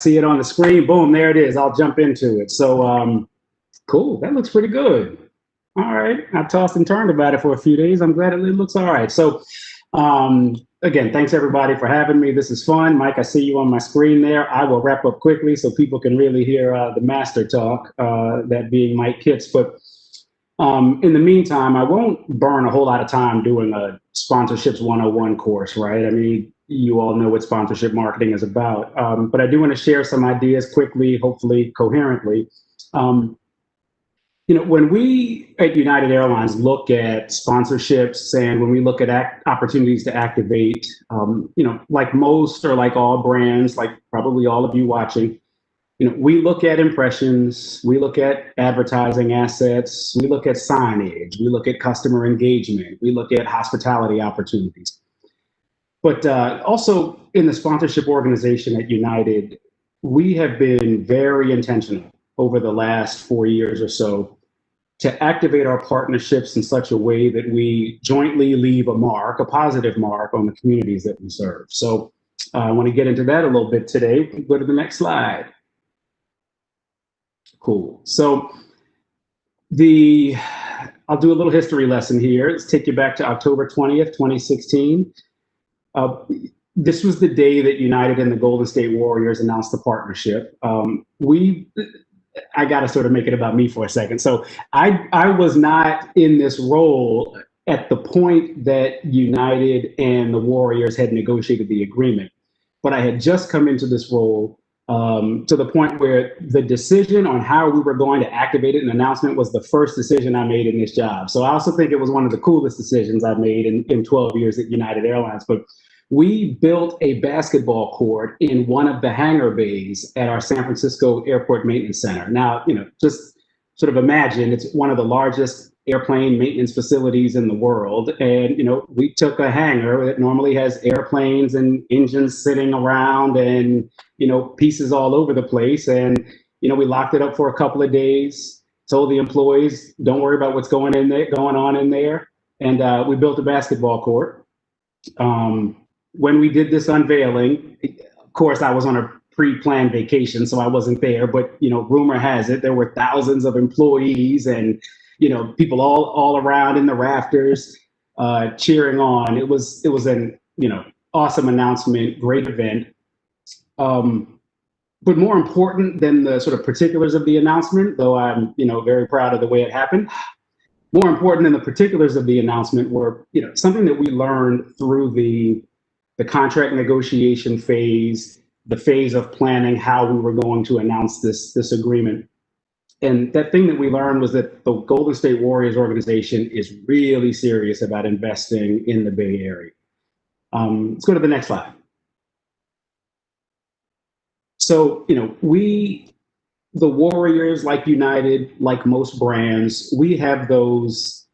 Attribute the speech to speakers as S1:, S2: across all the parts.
S1: see it on the screen. Boom, there it is. I'll jump into it. So cool. That looks pretty good. All right. I tossed and turned about it for a few days. I'm glad it looks all right. So again, thanks everybody for having me. This is fun. Mike, I see you on my screen there. I will wrap up quickly so people can really hear the master talk, that being Mike Kitts. But in the meantime, I won't burn a whole lot of time doing a sponsorships 101 course, right? I mean, you all know what sponsorship marketing is about. But I do want to share some ideas quickly, hopefully coherently. When we at United Airlines look at sponsorships and when we look at opportunities to activate, like most or like all brands, like probably all of you watching, we look at impressions, we look at advertising assets, we look at signage, we look at customer engagement, we look at hospitality opportunities. But also in the sponsorship organization at United, we have been very intentional over the last 4 years or so to activate our partnerships in such a way that we jointly leave a mark, a positive mark on the communities that we serve. So I want to get into that a little bit today. Go to the next slide. Cool. So I'll do a little history lesson here. Let's take you back to October 20th, 2016. This was the day that United and the Golden State Warriors announced the partnership. I got to sort of make it about me for a second. So I was not in this role at the point that United and the Warriors had negotiated the agreement, but I had just come into this role to the point where the decision on how we were going to activate it, an announcement, was the first decision I made in this job. So I also think it was one of the coolest decisions I made in 12 years at United Airlines. But we built a basketball court in one of the hangar bays at our San Francisco Airport Maintenance Center. Now, just sort of imagine it's one of the largest airplane maintenance facilities in the world. And, we took a hangar that normally has airplanes and engines sitting around and, pieces all over the place. And, we locked it up for a couple of days, told the employees, don't worry about what's going on in there. And we built a basketball court. When we did this unveiling, of course, I was on a pre-planned vacation, so I wasn't there. But rumor has it there were thousands of employees and people all around in the rafters cheering on. It was an awesome announcement, great event. But more important than the sort of particulars of the announcement, though I'm very proud of the way it happened. More important than the particulars of the announcement were something that we learned through the contract negotiation phase, the phase of planning how we were going to announce this agreement. And that thing that we learned was that the Golden State Warriors organization is really serious about investing in the Bay Area. Let's go to the next slide. So, the Warriors, like United, like most brands, we have those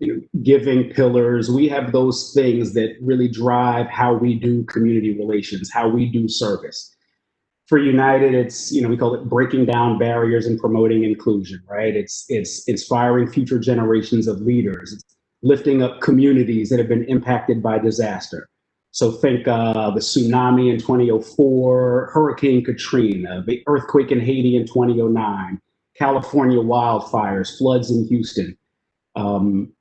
S1: giving pillars. We have those things that really drive how we do community relations, how we do service. For United, it's, we call it breaking down barriers and promoting inclusion, right? It's inspiring future generations of leaders. It's lifting up communities that have been impacted by disaster. So think the tsunami in 2004, Hurricane Katrina, the earthquake in Haiti in 2009, California wildfires, floods in Houston. And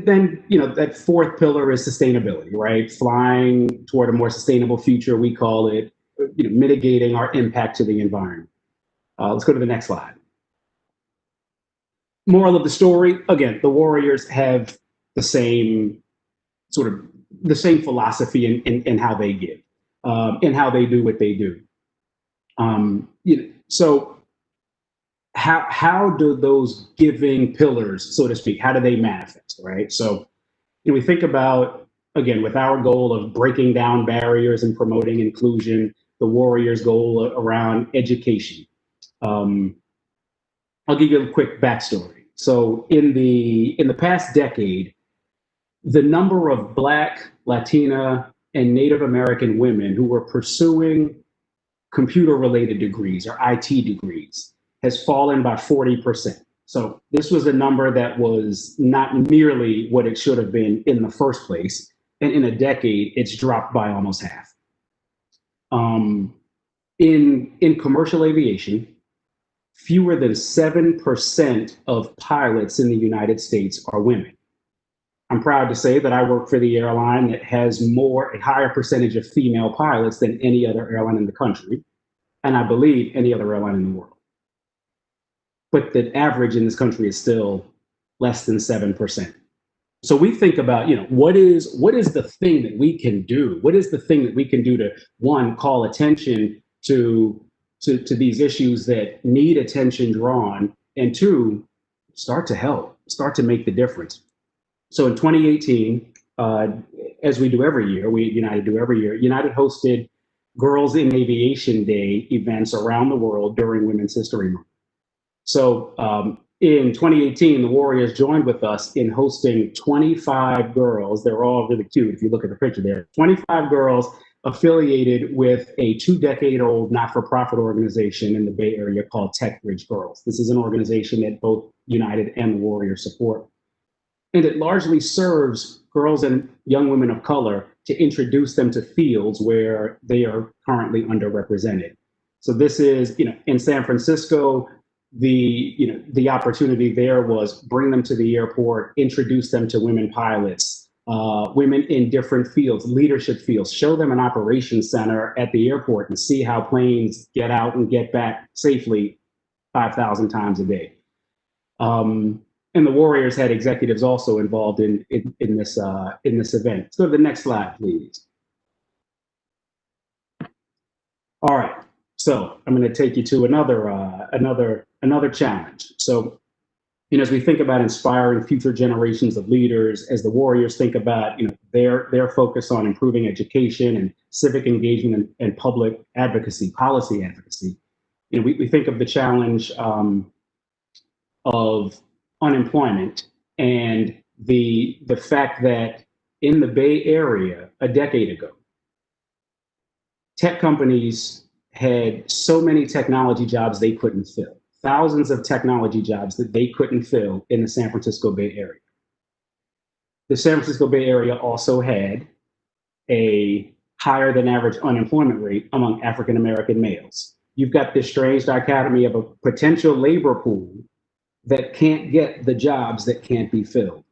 S1: then, that fourth pillar is sustainability, right? Flying toward a more sustainable future. We call it, mitigating our impact to the environment. Let's go to the next slide. Moral of the story, again, the Warriors have the same philosophy in how they give, in how they do what they do. So how do those giving pillars, so to speak, how do they manifest, right? So we think about, again, with our goal of breaking down barriers and promoting inclusion, the Warriors' goal around education. I'll give you a quick backstory. So in the past decade, the number of Black, Latina, and Native American women who were pursuing computer-related degrees or IT degrees has fallen by 40%. So this was a number that was not nearly what it should have been in the first place. And in a decade, it's dropped by almost half. In commercial aviation, fewer than 7% of pilots in the United States are women. I'm proud to say that I work for the airline that has a higher percentage of female pilots than any other airline in the country, and I believe any other airline in the world. But the average in this country is still less than 7%. So we think about, what is the thing that we can do? What is the thing that we can do to, one, call attention to these issues that need attention drawn, and two, start to help, start to make the difference. So in 2018, as we do every year, United hosted Girls in Aviation Day events around the world during Women's History Month. So in 2018, the Warriors joined with us in hosting 25 girls. They're all really cute if you look at the picture there. 25 girls affiliated with a 2-decade-old not-for-profit organization in the Bay Area called Tech Bridge Girls. This is an organization that both United and the Warriors support. And it largely serves girls and young women of color to introduce them to fields where they are currently underrepresented. So this is, in San Francisco, the opportunity there was bring them to the airport, introduce them to women pilots, women in different fields, leadership fields, show them an operations center at the airport and see how planes get out and get back safely 5,000 times a day. And the Warriors had executives also involved in this event. Let's go to the next slide, please. All right, so I'm going to take you to another challenge. So, as we think about inspiring future generations of leaders, as the Warriors think about their focus on improving education and civic engagement and public advocacy, policy advocacy, we think of the challenge of unemployment and the fact that in the Bay Area a decade ago, tech companies had so many technology jobs they couldn't fill. Thousands of technology jobs that they couldn't fill in the San Francisco Bay Area. The San Francisco Bay Area also had a higher than average unemployment rate among African American males. You've got this strange dichotomy of a potential labor pool that can't get the jobs that can't be filled.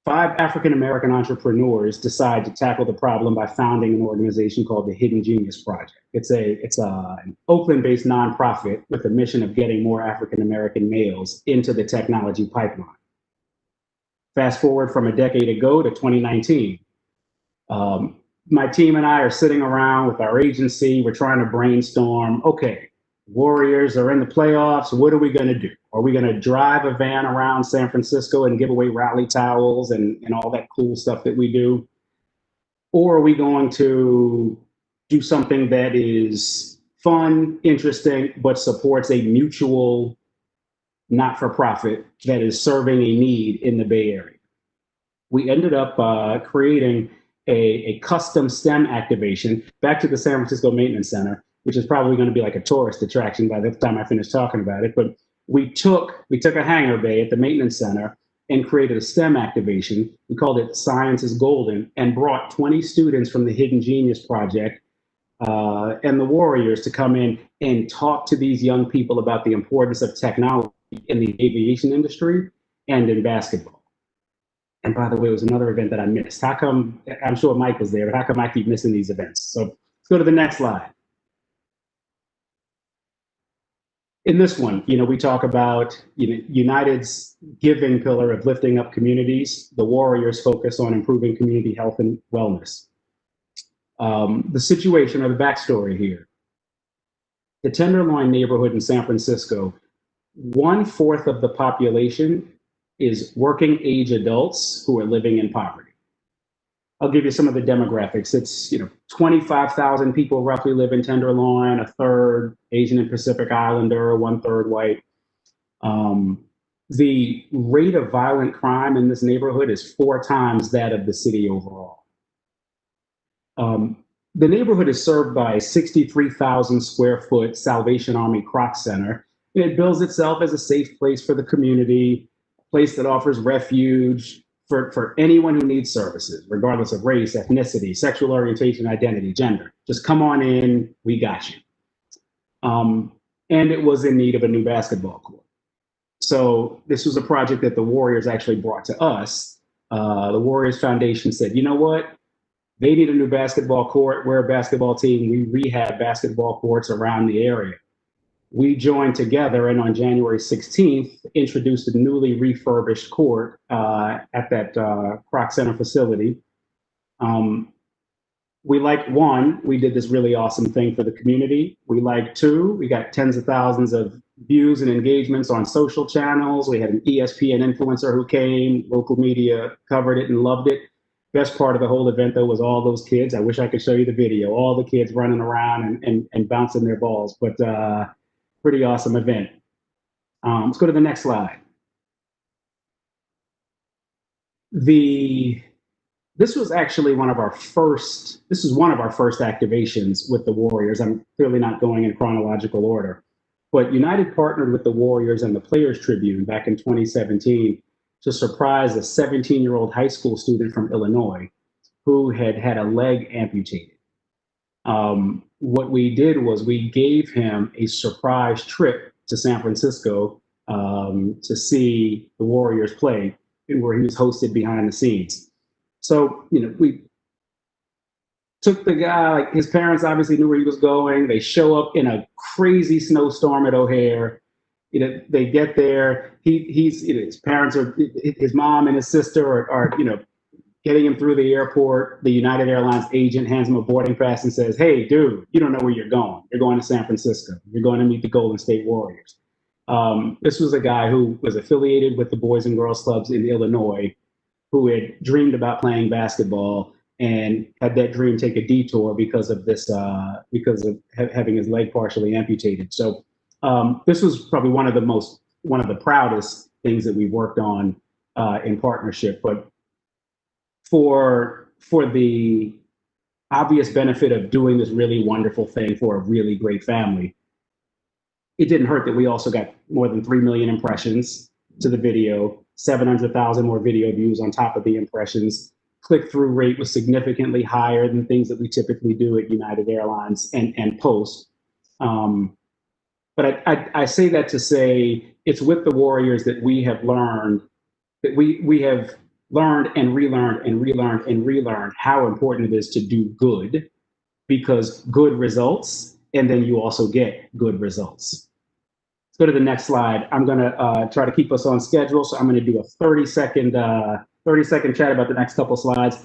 S1: 5 African American entrepreneurs decide to tackle the problem by founding an organization called the Hidden Genius Project. It's an Oakland-based nonprofit with the mission of getting more African American males into the technology pipeline. Fast forward from a decade ago to 2019. My team and I are sitting around with our agency. We're trying to brainstorm, okay, Warriors are in the playoffs. What are we going to do? Are we going to drive a van around San Francisco and give away rally towels and all that cool stuff that we do? Or are we going to do something that is fun, interesting, but supports a mutual not-for-profit that is serving a need in the Bay Area? We ended up creating a custom STEM activation back to the San Francisco Maintenance Center, which is probably going to be like a tourist attraction by the time I finish talking about it. But we took a hangar bay at the maintenance center and created a STEM activation. We called it Science is Golden, and brought 20 students from the Hidden Genius Project and the Warriors to come in and talk to these young people about the importance of technology in the aviation industry and in basketball. And by the way, it was another event that I missed. How come, I'm sure Mike was there, but how come I keep missing these events? So let's go to the next slide. In this one, we talk about United's giving pillar of lifting up communities. The Warriors focus on improving community health and wellness. The situation or the backstory here. The Tenderloin neighborhood in San Francisco, 1/4 of the population is working age adults who are living in poverty. I'll give you some of the demographics. It's 25,000 people roughly live in Tenderloin, 1/3 Asian and Pacific Islander, 1/3 white. The rate of violent crime in this neighborhood is 4 times that of the city overall. The neighborhood is served by a 63,000 square foot Salvation Army Croc Center. It bills itself as a safe place for the community, a place that offers refuge, for anyone who needs services, regardless of race, ethnicity, sexual orientation, identity, gender. Just come on in, we got you. And it was in need of a new basketball court. So this was a project that the Warriors actually brought to us. The Warriors Foundation said, you know what? They need a new basketball court. We're a basketball team. We rehab basketball courts around the area. We joined together and on January 16th, introduced a newly refurbished court at that Kroc Center facility. We liked one, we did this really awesome thing for the community. We liked two, we got tens of thousands of views and engagements on social channels. We had an ESPN influencer who came, local media covered it and loved it. Best part of the whole event though was all those kids. I wish I could show you the video, all the kids running around and bouncing their balls, but pretty awesome event. Let's go to the next slide. This was actually one of our first activations with the Warriors. I'm clearly not going in chronological order, but United partnered with the Warriors and the Players Tribune back in 2017 to surprise a 17-year-old high school student from Illinois who had had a leg amputated. What we did was we gave him a surprise trip to San Francisco to see the Warriors play, where he was hosted behind the scenes. So, we took the guy, like his parents obviously knew where he was going. They show up in a crazy snowstorm at O'Hare. They get there. His parents are, his mom and his sister are getting him through the airport. The United Airlines agent hands him a boarding pass and says, hey, dude, you don't know where you're going. You're going to San Francisco. You're going to meet the Golden State Warriors. This was a guy who was affiliated with the Boys and Girls Clubs in Illinois, who had dreamed about playing basketball and had that dream take a detour because of this, because of having his leg partially amputated. So this was probably one of the proudest things that we worked on in partnership. But for the obvious benefit of doing this really wonderful thing for a really great family, it didn't hurt that we also got more than 3 million impressions to the video, 700,000 more video views on top of the impressions. Click-through rate was significantly higher than things that we typically do at United Airlines and Post. But I say that to say it's with the Warriors that we have learned, that we have learned and relearned and relearned and relearned how important it is to do good, because good results, and then you also get good results. Let's go to the next slide. I'm gonna try to keep us on schedule, so I'm gonna do a 30-second chat about the next couple slides.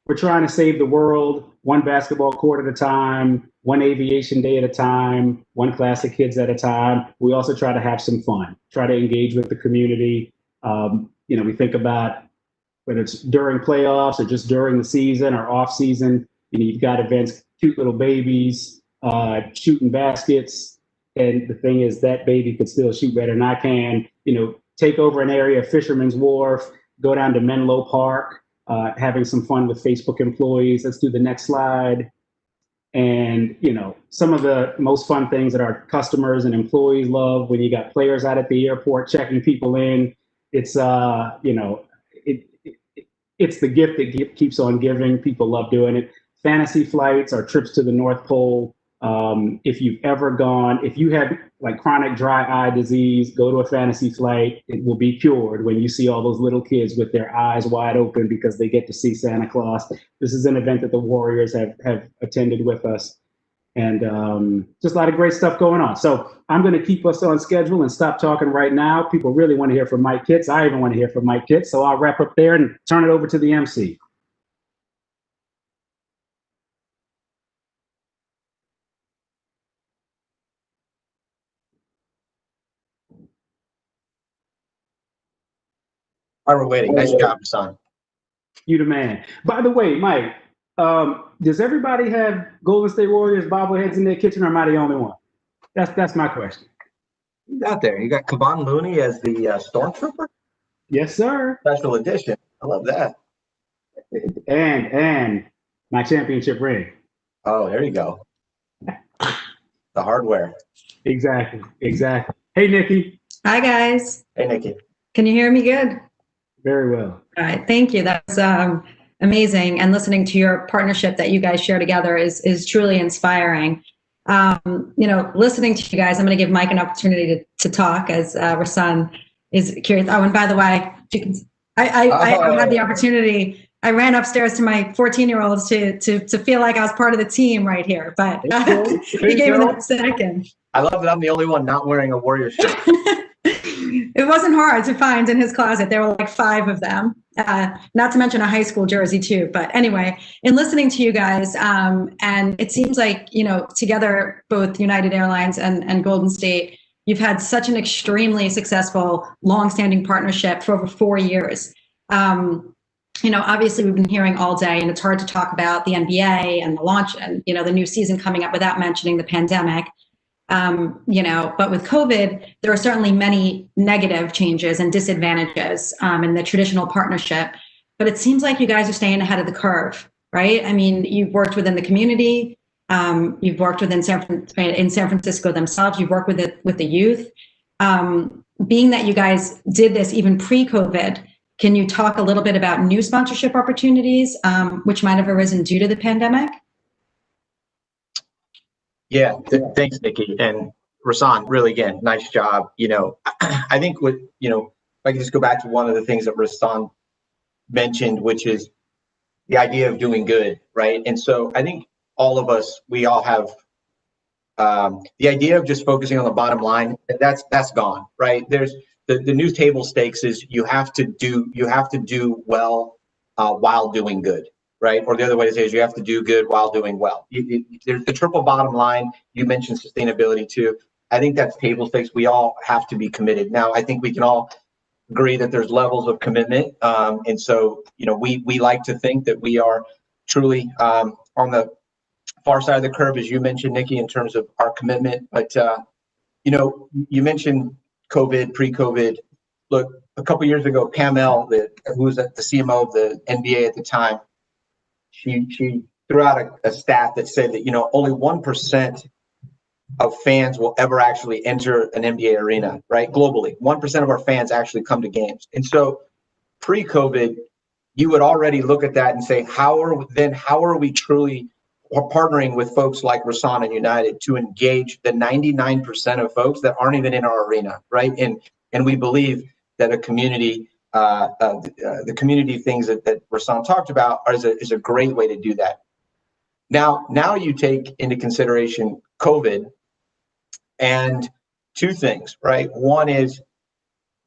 S1: We're trying to save the world, one basketball court at a time, one aviation day at a time, one class of kids at a time. We also try to have some fun, try to engage with the community. We think about whether it's during playoffs or just during the season or off season, you've got events, cute little babies, shooting baskets. And the thing is, that baby could still shoot better than I can. Take over an area of Fisherman's Wharf, go down to Menlo Park, having some fun with Facebook employees. Let's do the next slide. And, some of the most fun things that our customers and employees love when you got players out at the airport checking people in. It's, it's the gift that keeps on giving. People love doing it. Fantasy flights or trips to the North Pole. If you've ever gone, if you have like chronic dry eye disease, go to a fantasy flight. It will be cured when you see all those little kids with their eyes wide open because they get to see Santa Claus. This is an event that the Warriors have attended with us. And just a lot of great stuff going on. So I'm going to keep us on schedule and stop talking right now. People really want to hear from Mike Kitts. I even want to hear from Mike Kitts. So I'll wrap up there and turn it over to the MC.
S2: While we're waiting, nice job, son.
S1: You the man. By the way, Mike, does everybody have Golden State Warriors bobbleheads in their kitchen, or am I the only one? That's my question.
S2: You got there. You got Kevon Looney as the Stormtrooper?
S1: Yes, sir.
S2: Special edition. I love that.
S1: And my championship ring.
S2: Oh, there you go. The hardware.
S1: Exactly. Hey, Nikki.
S3: Hi, guys.
S2: Hey, Nikki.
S3: Can you hear me good?
S1: Very well.
S3: All right, thank you. That's amazing. And listening to your partnership that you guys share together is truly inspiring. Listening to you guys, I'm going to give Mike an opportunity to talk as Rasan is curious. Oh, and by the way, I had the opportunity. I ran upstairs to my 14-year-olds to feel like I was part of the team right here, but he gave me that second.
S2: I love that I'm the only one not wearing a Warrior shirt.
S3: It wasn't hard to find in his closet. There were like 5 of them, not to mention a high school jersey too. But anyway, in listening to you guys, and it seems like, together, both United Airlines and Golden State, you've had such an extremely successful, long-standing partnership for over 4 years. Obviously we've been hearing all day, and it's hard to talk about the NBA and the launch and, the new season coming up without mentioning the pandemic. But with COVID, there are certainly many negative changes and disadvantages in the traditional partnership. But it seems like you guys are staying ahead of the curve, right? I mean, you've worked within the community, you've worked within in San Francisco themselves, you've worked with the youth. Being that you guys did this even pre-COVID, can you talk a little bit about new sponsorship opportunities which might have arisen due to the pandemic?
S2: Yeah, thanks, Nikki. And Rasan, really, again, nice job. I think if I can just go back to one of the things that Rasan mentioned, which is the idea of doing good, right? And so I think all of us, we all have the idea of just focusing on the bottom line. That's gone, right? There's the new table stakes is you have to do well while doing good. Right? Or the other way to say is you have to do good while doing well. There's the triple bottom line. You mentioned sustainability too. I think that's table stakes. We all have to be committed. Now, I think we can all agree that there's levels of commitment. And so, we like to think that we are truly on the far side of the curve, as you mentioned, Nikki, in terms of our commitment. But, you mentioned COVID, pre-COVID. Look, a couple years ago, Pam L, who was the CMO of the NBA at the time, she threw out a stat that said that only 1% of fans will ever actually enter an NBA arena, right? Globally, 1% of our fans actually come to games. And so pre-COVID, you would already look at that and say, how are we truly partnering with folks like Rasan and United to engage the 99% of folks that aren't even in our arena, right? And we believe that a community the community things that Rasan talked about is a great way to do that. Now you take into consideration COVID, and 2 things, right? One is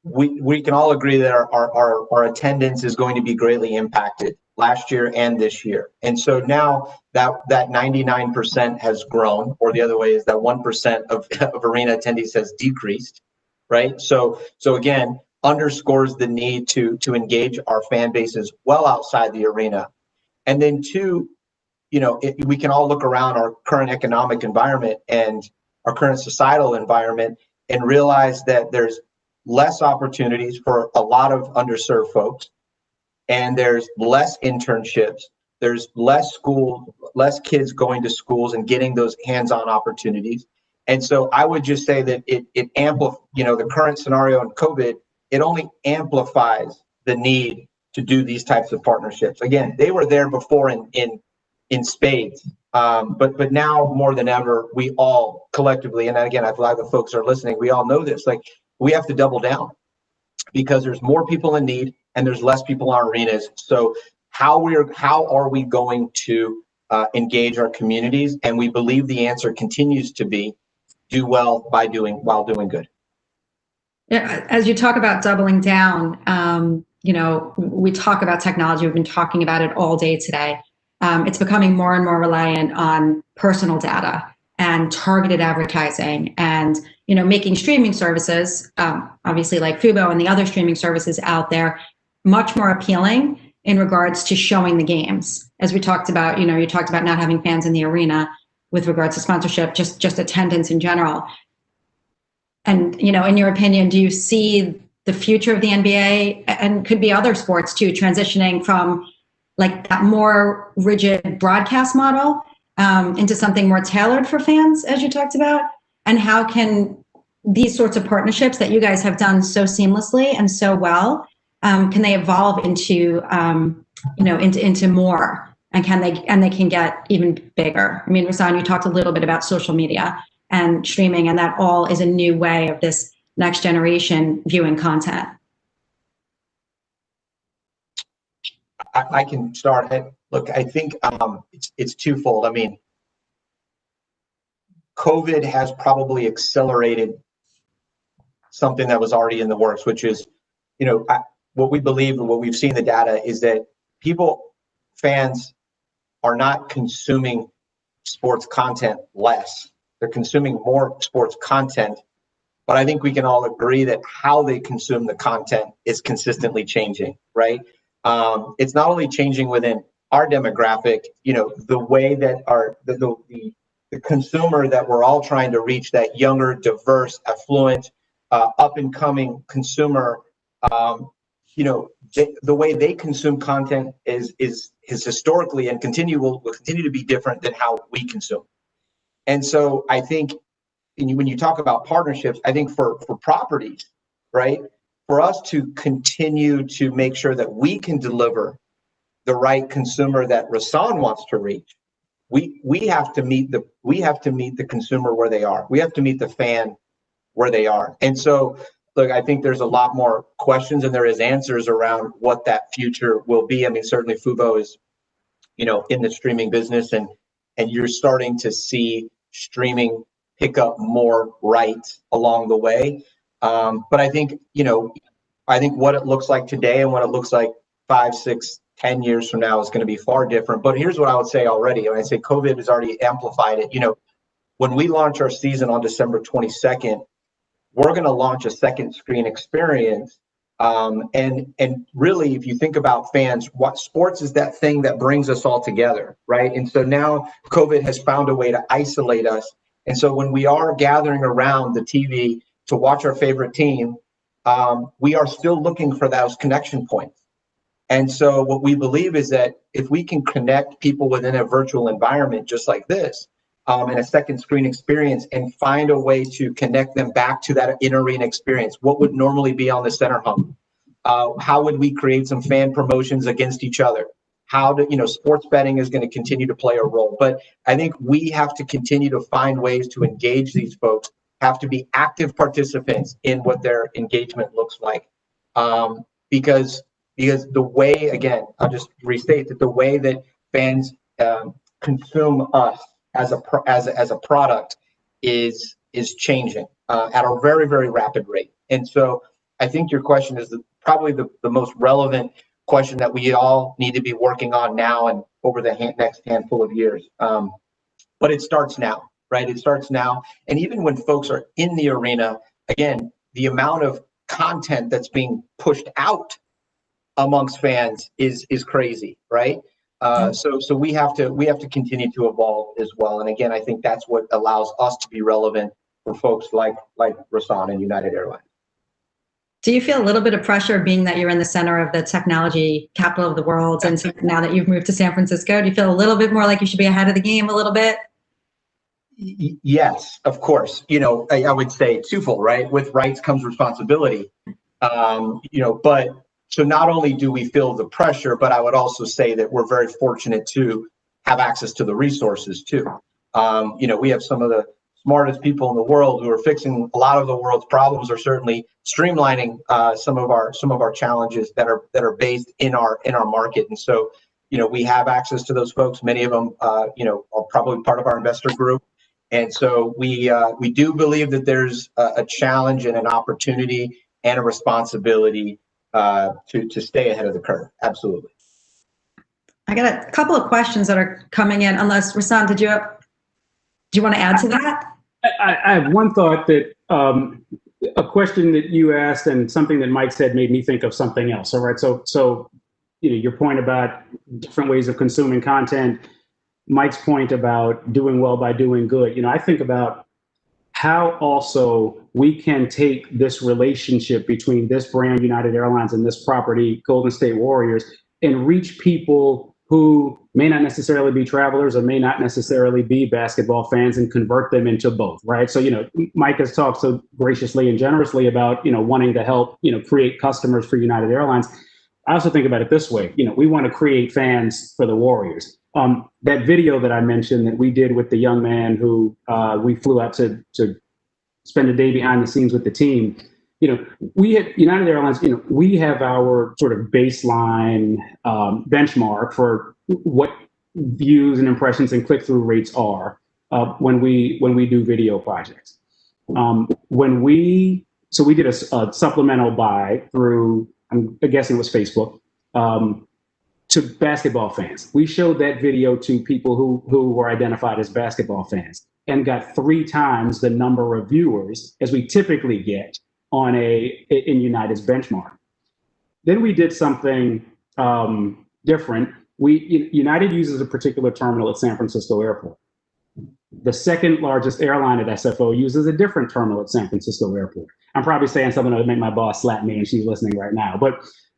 S2: we can all agree that our attendance is going to be greatly impacted last year and this year. And so now that 99% has grown, or the other way is that 1% of arena attendees has decreased, right? So again, underscores the need to engage our fan bases well outside the arena. And then 2, we can all look around our current economic environment and our current societal environment and realize that there's less opportunities for a lot of underserved folks, and there's less internships, there's less kids going to schools and getting those hands-on opportunities. And so I would just say that it amplifies, the current scenario in COVID, it only amplifies the need to do these types of partnerships. Again, they were there before in spades, but now more than ever, we all collectively, and again, I feel like the folks are listening, we all know this, like we have to double down because there's more people in need and there's less people in our arenas. So how are we going to engage our communities? And we believe the answer continues to be do well while doing good.
S3: Yeah, as you talk about doubling down, we talk about technology. We've been talking about it all day today. It's becoming more and more reliant on personal data and targeted advertising, and making streaming services, obviously like Fubo and the other streaming services out there, much more appealing in regards to showing the games. As we talked about, you talked about not having fans in the arena with regards to sponsorship, just attendance in general. And, in your opinion, do you see the future of the NBA, and could be other sports too, transitioning from like that more rigid broadcast model into something more tailored for fans, as you talked about? And how can these sorts of partnerships that you guys have done so seamlessly and so well, can they evolve into, into more? And they can get even bigger. I mean, Rasan, you talked a little bit about social media and streaming, and that all is a new way of this next generation viewing content.
S2: I can start. Look, I think it's twofold. I mean, COVID has probably accelerated something that was already in the works, which is, what we believe and what we've seen in the data is that fans are not consuming sports content less. They're consuming more sports content, but I think we can all agree that how they consume the content is consistently changing, right? It's not only changing within our demographic, the way that the consumer that we're all trying to reach, that younger, diverse, affluent, up and coming consumer, the way they consume content is historically and will continue to be different than how we consume. And so I think when you talk about partnerships, I think for properties, right, for us to continue to make sure that we can deliver the right consumer that Rasan wants to reach, we have to meet the consumer where they are. We have to meet the fan where they are. And so, look, I think there's a lot more questions and there is answers around what that future will be. I mean, certainly Fubo is, in the streaming business, and you're starting to see streaming pick up more rights along the way. But I think, what it looks like today and what it looks like 5, 6, 10 years from now is going to be far different. But here's what I would say already. When I say COVID has already amplified it, when we launch our season on December 22nd, we're going to launch a second screen experience. And really, if you think about fans, what sports is that thing that brings us all together, right? And so now COVID has found a way to isolate us. And so when we are gathering around the TV to watch our favorite team, we are still looking for those connection points. And so what we believe is that if we can connect people within a virtual environment just like this, and a second screen experience, and find a way to connect them back to that in-arena experience, what would normally be on the center hub? How would we create some fan promotions against each other? Sports betting is going to continue to play a role, but I think we have to continue to find ways to engage these folks, have to be active participants in what their engagement looks like. Because the way, again, I'll just restate that the way that fans consume us as a product is changing at a very, very rapid rate. And so I think your question is probably the most relevant question that we all need to be working on now and over the next handful of years. But it starts now, right? It starts now. And even when folks are in the arena, again, the amount of content that's being pushed out amongst fans is crazy, right? So we have to continue to evolve as well. And again, I think that's what allows us to be relevant for folks like Rasan and United Airlines.
S3: Do you feel a little bit of pressure being that you're in the center of the technology capital of the world, and so now that you've moved to San Francisco, do you feel a little bit more like you should be ahead of the game a little bit?
S2: Yes, of course. I would say twofold, right? With rights comes responsibility. But so not only do we feel the pressure, but I would also say that we're very fortunate to have access to the resources too. We have some of the smartest people in the world who are fixing a lot of the world's problems, or certainly streamlining some of our challenges that are based in our market. And so, we have access to those folks. Many of them, are probably part of our investor group. And so we do believe that there's a challenge and an opportunity and a responsibility to stay ahead of the curve. Absolutely.
S3: I got a couple of questions that are coming in. Unless Rasan, do you want to add to that?
S1: I have one thought that a question that you asked and something that Mike said made me think of something else. All right. So your point about different ways of consuming content, Mike's point about doing well by doing good. I think about how also we can take this relationship between this brand, United Airlines, and this property, Golden State Warriors, and reach people who may not necessarily be travelers or may not necessarily be basketball fans, and convert them into both, right? So, Mike has talked so graciously and generously about, wanting to help, create customers for United Airlines. I also think about it this way. We want to create fans for the Warriors. That video that I mentioned that we did with the young man who we flew out to spend a day behind the scenes with the team. We at United Airlines, we have our sort of baseline benchmark for what views and impressions and click-through rates are when we do video projects. So we did a supplemental buy through, I'm guessing it was Facebook, to basketball fans. We showed that video to people who were identified as basketball fans and got 3 times the number of viewers as we typically get in United's benchmark. Then we did something different. United uses a particular terminal at San Francisco Airport. The second largest airline at SFO uses a different terminal at San Francisco Airport. I'm probably saying something that would make my boss slap me, and she's listening right now.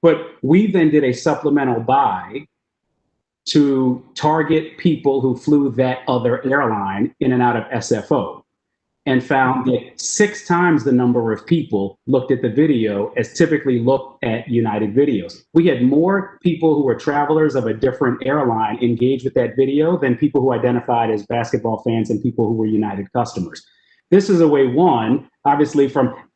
S1: But we then did a supplemental buy to target people who flew that other airline in and out of SFO, and found that 6 times the number of people looked at the video as typically look at United videos. We had more people who were travelers of a different airline engage with that video than people who identified as basketball fans and people who were United customers. This is a way, one, obviously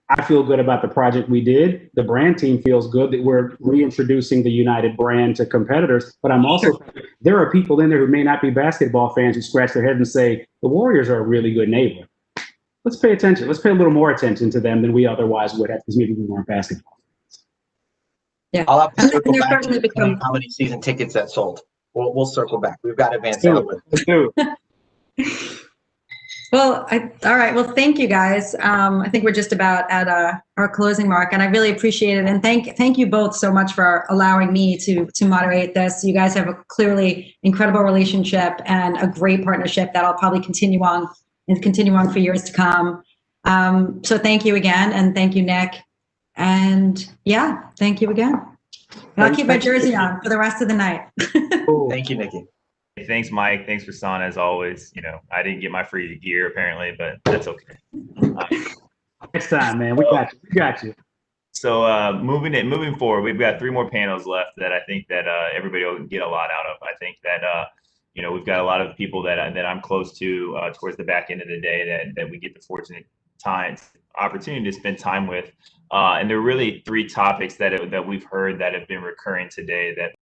S1: I feel good about the project we did. The brand team feels good that we're reintroducing the United brand to competitors. But I'm also, there are people in there who may not be basketball fans who scratch their head and say, the Warriors are a really good neighbor. Let's pay attention. Let's pay a little more attention to them than we otherwise would have, because maybe we weren't basketball fans.
S2: Yeah. I'll have to circle back to how many season tickets that sold. We'll circle back. We've got advanced outlet.
S3: Well, all right. Well, thank you guys. I think we're just about at our closing mark, and I really appreciate it. And thank you both so much for allowing me to moderate this. You guys have a clearly incredible relationship and a great partnership that I'll probably continue on for years to come. So thank you again, and thank you, Nick. And yeah, thank you again. And I'll keep my jersey on for the rest of the night.
S2: Thank you, Nikki.
S4: Thanks, Mike. Thanks, Rasan, as always. I didn't get my free gear apparently, but that's okay.
S1: Next time, man. We got you.
S4: So moving forward, we've got 3 more panels left that I think that everybody will get a lot out of. I think that we've got a lot of people that I'm close to towards the back end of the day that we get the fortunate opportunity to spend time with. And there are really 3 topics that we've heard that have been recurring today that